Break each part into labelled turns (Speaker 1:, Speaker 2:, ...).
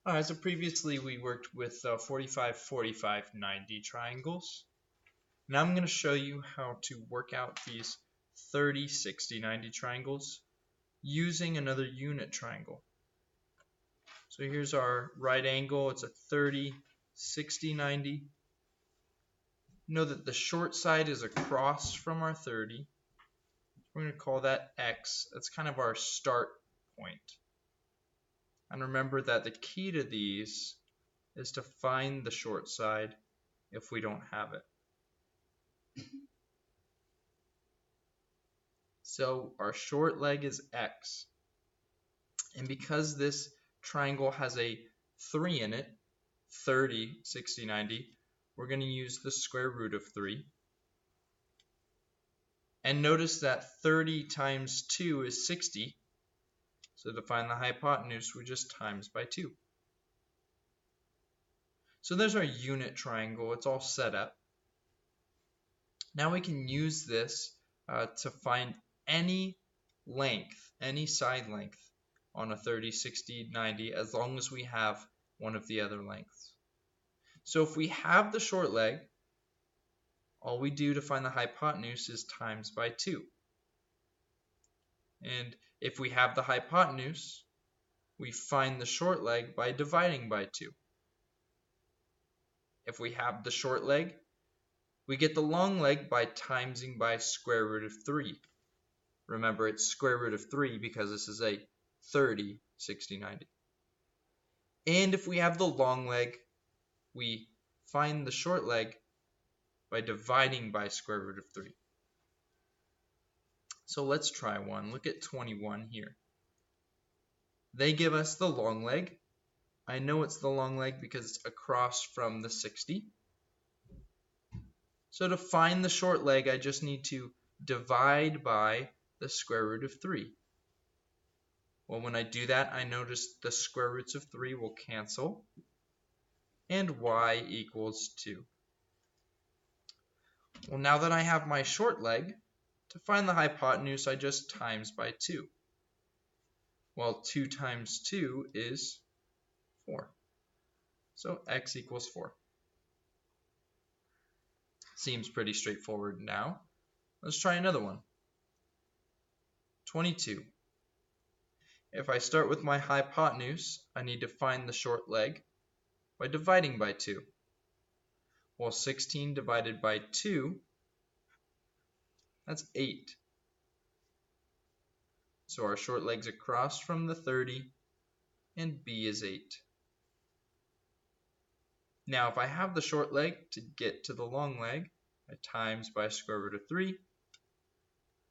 Speaker 1: Alright, so previously we worked with 45, 45, 90 triangles. Now I'm going to show you how to work out these 30, 60, 90 triangles using another unit triangle. So here's our right angle. It's a 30, 60, 90. Know that the short side is across from our 30. We're going to call that X. That's kind of our start point. And remember that the key to these is to find the short side if we don't have it. So our short leg is X. And because this triangle has a 3 in it, 30, 60, 90, we're going to use the square root of 3. And notice that 30 times 2 is 60. So to find the hypotenuse, we just times by 2. So there's our unit triangle. It's all set up. Now we can use this to find any length, any side length on a 30, 60, 90, as long as we have one of the other lengths. So if we have the short leg, all we do to find the hypotenuse is times by 2. And if we have the hypotenuse, we find the short leg by dividing by 2. If we have the short leg, we get the long leg by timesing by square root of 3. Remember, it's square root of 3 because this is a 30, 60, 90. And if we have the long leg, we find the short leg by dividing by square root of 3. So let's try one. Look at 21 here. They give us the long leg. I know it's the long leg because it's across from the 60. So to find the short leg, I just need to divide by the square root of 3. Well, when I do that, I notice the square roots of 3 will cancel, and y equals 2. Well, now that I have my short leg, to find the hypotenuse, I just times by 2. Well, 2 times 2 is 4. So x equals 4. Seems pretty straightforward now. Let's try another one. 22. If I start with my hypotenuse, I need to find the short leg by dividing by 2. Well, 16 divided by 2, that's 8. So our short leg's across from the 30, and b is 8. Now, if I have the short leg to get to the long leg, I times by square root of 3.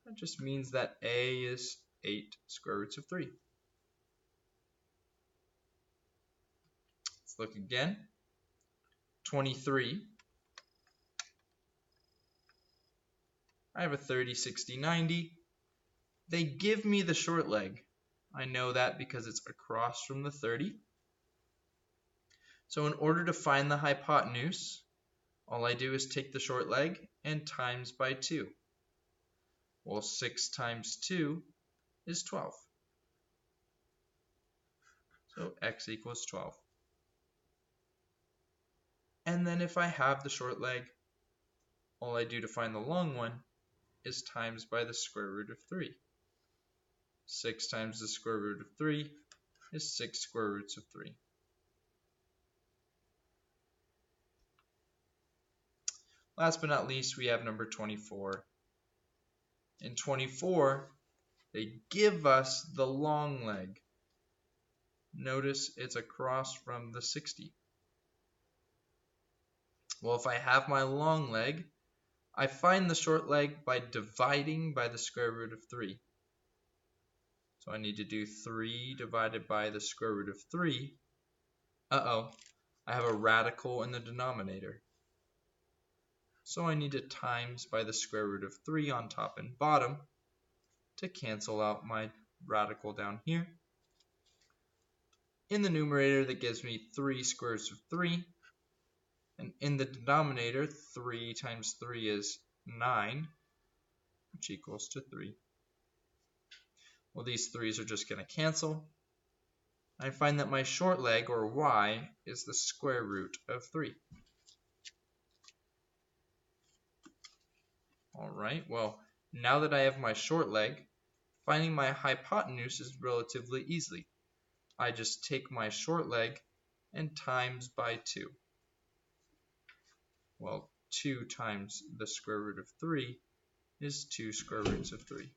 Speaker 1: That just means that a is 8 square roots of 3. Let's look again. 23. I have a 30, 60, 90. They give me the short leg. I know that because it's across from the 30. So in order to find the hypotenuse, all I do is take the short leg and times by 2. Well, 6 times 2 is 12. So x equals 12. And then if I have the short leg, all I do to find the long one is times by the square root of 3. 6 times the square root of 3 is 6 square roots of 3. Last but not least, we have number 24. In 24, they give us the long leg. Notice it's across from the 60. Well, if I have my long leg, I find the short leg by dividing by the square root of 3. So I need to do 3 divided by the square root of 3. I have a radical in the denominator. So I need to times by the square root of 3 on top and bottom to cancel out my radical down here. In the numerator, that gives me 3 square roots of 3. And in the denominator, 3 times 3 is 9, which equals to 3. Well, these 3's are just going to cancel. I find that my short leg, or y, is the square root of 3. Alright, well, now that I have my short leg, finding my hypotenuse is relatively easy. I just take my short leg and times by 2. Well, 2 times the square root of 3 is 2 square roots of 3.